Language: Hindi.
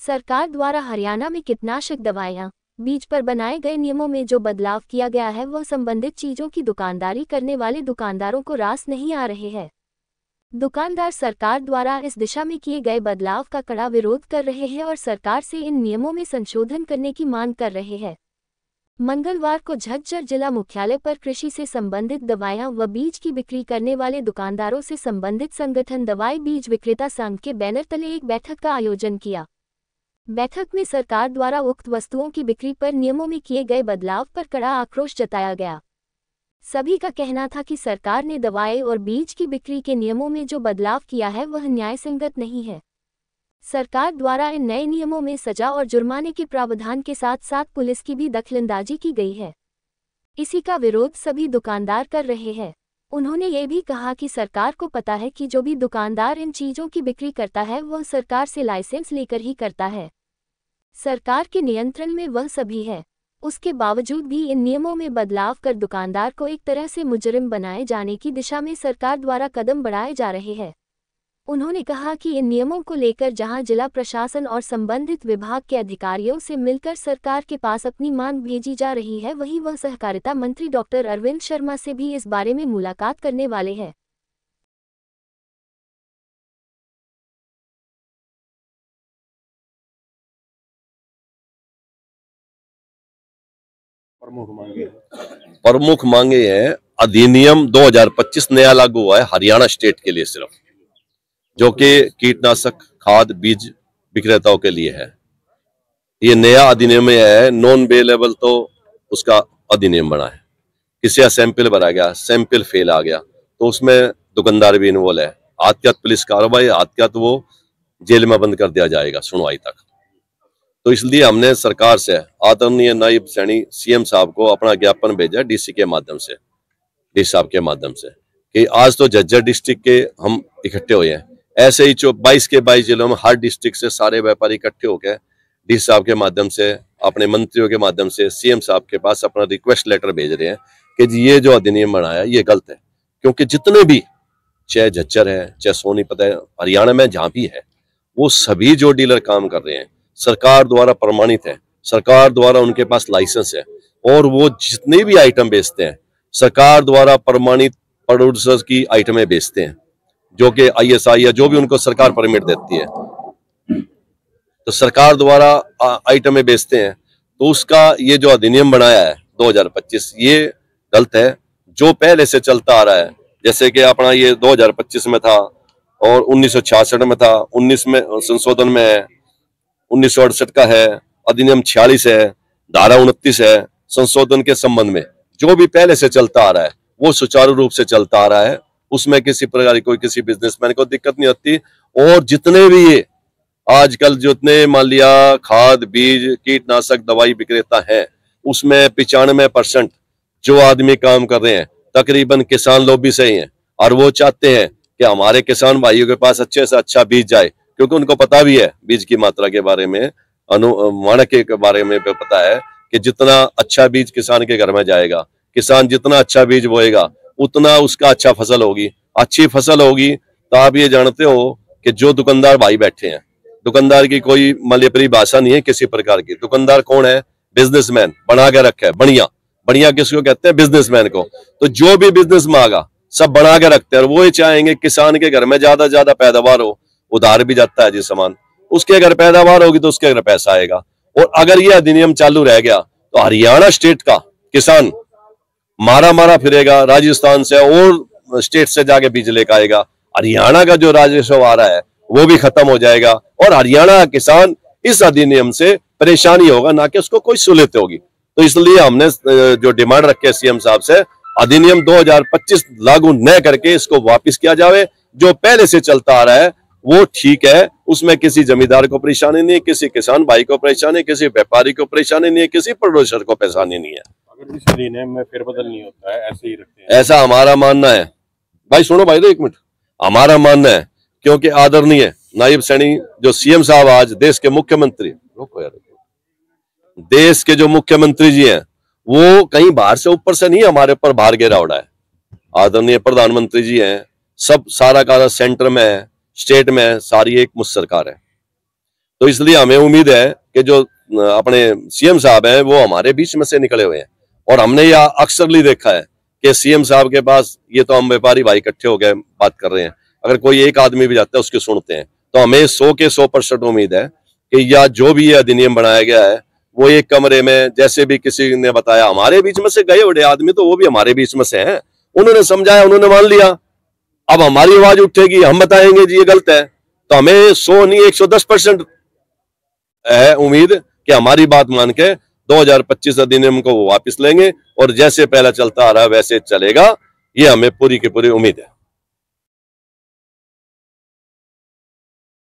सरकार द्वारा हरियाणा में कीटनाशक दवाइयां, बीज पर बनाए गए नियमों में जो बदलाव किया गया है वह संबंधित चीजों की दुकानदारी करने वाले दुकानदारों को रास नहीं आ रहे हैं। दुकानदार सरकार द्वारा इस दिशा में किए गए बदलाव का कड़ा विरोध कर रहे हैं और सरकार से इन नियमों में संशोधन करने की मांग कर रहे हैं। मंगलवार को झज्जर जिला मुख्यालय पर कृषि से संबंधित दवाइयां व बीज की बिक्री करने वाले दुकानदारों से संबंधित संगठन दवाई बीज विक्रेता संघ के बैनर तले एक बैठक का आयोजन किया। बैठक में सरकार द्वारा उक्त वस्तुओं की बिक्री पर नियमों में किए गए बदलाव पर कड़ा आक्रोश जताया गया। सभी का कहना था कि सरकार ने दवाएं और बीज की बिक्री के नियमों में जो बदलाव किया है वह न्यायसंगत नहीं है। सरकार द्वारा इन नए नियमों में सजा और जुर्माने के प्रावधान के साथ साथ पुलिस की भी दखलंदाजी की गई है। इसी का विरोध सभी दुकानदार कर रहे हैं। उन्होंने ये भी कहा कि सरकार को पता है कि जो भी दुकानदार इन चीज़ों की बिक्री करता है वह सरकार से लाइसेंस लेकर ही करता है। सरकार के नियंत्रण में वह सभी है। उसके बावजूद भी इन नियमों में बदलाव कर दुकानदार को एक तरह से मुजरिम बनाए जाने की दिशा में सरकार द्वारा कदम बढ़ाए जा रहे हैं। उन्होंने कहा कि इन नियमों को लेकर जहां जिला प्रशासन और संबंधित विभाग के अधिकारियों से मिलकर सरकार के पास अपनी मांग भेजी जा रही है, वहीं वह सहकारिता मंत्री डॉक्टर अरविंद शर्मा से भी इस बारे में मुलाकात करने वाले हैं। प्रमुख मांगे हैं। अधिनियम 2025 नया लागू हुआ है हरियाणा स्टेट के लिए सिर्फ, जो कि कीटनाशक खाद बीज विक्रेताओं के लिए है। ये नया अधिनियम है। नॉन अवेलेबल तो उसका अधिनियम बना है। किसी का सैंपल भरा गया, सैंपल फेल आ गया तो उसमें दुकानदार भी इन्वॉल्व है। आत्यात पुलिस कार्रवाई, आत्यात वो जेल में बंद कर दिया जाएगा सुनवाई तक। तो इसलिए हमने सरकार से आदरणीय नायब सैनी सीएम साहब को अपना ज्ञापन भेजा डीसी के माध्यम से, डी साहब के माध्यम से, कि आज तो झज्जर डिस्ट्रिक्ट के हम इकट्ठे हुए हैं, ऐसे ही 22 के 22 जिलों में हर डिस्ट्रिक्ट से सारे व्यापारी इकट्ठे होकर डी साहब के माध्यम से, अपने मंत्रियों के माध्यम से सीएम साहब के पास अपना रिक्वेस्ट लेटर भेज रहे हैं कि जी ये जो अधिनियम बनाया ये गलत है। क्योंकि जितने भी, चाहे झज्जर है, चाहे सोनीपत है, हरियाणा में जहां भी है, वो सभी जो डीलर काम कर रहे हैं सरकार द्वारा प्रमाणित है, सरकार द्वारा उनके पास लाइसेंस है, और वो जितने भी आइटम बेचते हैं सरकार द्वारा प्रमाणित प्रोड्यूसर्स की आइटमें बेचते हैं, जो कि ISI या जो भी उनको सरकार परमिट देती है, तो सरकार द्वारा आइटमें बेचते हैं। तो उसका ये जो अधिनियम बनाया है 2025 ये गलत है। जो पहले से चलता आ रहा है, जैसे कि अपना ये 2025 में था और 1966 में था, 19 में संशोधन में है, 1968 का है, अधिनियम 46 है, धारा 29 है। संशोधन के संबंध में जो भी पहले से चलता आ रहा है वो सुचारू रूप से चलता आ रहा है, उसमें किसी प्रकार की कोई किसी बिजनेसमैन को दिक्कत नहीं होती। और जितने भी ये आजकल जितने मान लिया खाद बीज कीटनाशक दवाई विक्रेता हैं, उसमें 95% जो आदमी काम कर रहे हैं तकरीबन किसान लॉबी से ही हैं, और वो चाहते हैं कि हमारे किसान भाइयों के पास अच्छे से अच्छा बीज जाए, क्योंकि उनको पता भी है बीज की मात्रा के बारे में, मानक के बारे में पता है कि जितना अच्छा बीज किसान के घर में जाएगा, किसान जितना अच्छा बीज बोएगा उतना उसका अच्छा फसल होगी। अच्छी फसल होगी तो आप ये जानते हो कि जो दुकानदार भाई बैठे हैं, दुकानदार की कोई माली परिभाषा नहीं है किसी प्रकार की। दुकानदार कौन है? बिजनेसमैन बना के रखा है। बढ़िया बढ़िया किसको कहते हैं? बिजनेसमैन को। तो जो भी बिजनेस में आगा सब बना के रखते हैं, और वो ही चाहेंगे किसान के घर में ज्यादा पैदावार हो। उधार भी जाता है जिस सामान, उसके अगर पैदावार होगी तो उसके अगर पैसा आएगा। और अगर ये अधिनियम चालू रह गया तो हरियाणा स्टेट का किसान मारा फिरेगा, राजस्थान से और स्टेट से जाके बीज लेकर आएगा। हरियाणा का जो राजस्व आ रहा है वो भी खत्म हो जाएगा, और हरियाणा का किसान इस अधिनियम से परेशानी होगा, ना कि उसको कोई सहूलियत होगी। तो इसलिए हमने जो डिमांड रखी है सीएम साहब से, अधिनियम 2025 लागू न करके इसको वापस किया जाए। जो पहले से चलता आ रहा है वो ठीक है, उसमें किसी जमींदार को परेशानी नहीं है, किसी किसान भाई को परेशानी, किसी व्यापारी को परेशानी नहीं है, किसी प्रोड्यूसर को परेशानी नहीं है। अगर इस अधिनियम में फेरबदल नहीं होता है, ऐसे ही रखते हैं, ऐसा हमारा मानना है। भाई सुनो भाई, 1 मिनट, हमारा मानना है, क्योंकि आदरणीय नायब सैनी जो सीएम साहब आज देश के मुख्यमंत्री, देश के जो मुख्यमंत्री जी हैं, वो कहीं बाहर से ऊपर से नहीं हमारे ऊपर भार गिरा उड़ा है। आदरणीय प्रधानमंत्री जी हैं, सब सारा का सेंटर में है, स्टेट में है, सारी एक मुझ सरकार है। तो इसलिए हमें उम्मीद है कि जो अपने सीएम साहब हैं वो हमारे बीच में से निकले हुए हैं। और हमने यह अक्सरली देखा है कि सीएम साहब के पास, ये तो हम व्यापारी भाई इकट्ठे हो गए बात कर रहे हैं, अगर कोई एक आदमी भी जाता है उसकी सुनते हैं, तो हमें 100 के 100% उम्मीद है कि यह जो भी ये अधिनियम बनाया गया है वो एक कमरे में, जैसे भी किसी ने बताया, हमारे बीच में से गए बड़े आदमी तो वो भी हमारे बीच में से हैं, उन्होंने समझाया, उन्होंने मान लिया। अब हमारी आवाज उठेगी, हम बताएंगे जी ये गलत है, तो हमें 100 नहीं 110% है उम्मीद कि हमारी बात मान के 2025 अधिनियम को वो वापस लेंगे और जैसे पहला चलता आ रहा है वैसे चलेगा, ये हमें पूरी की पूरी उम्मीद है।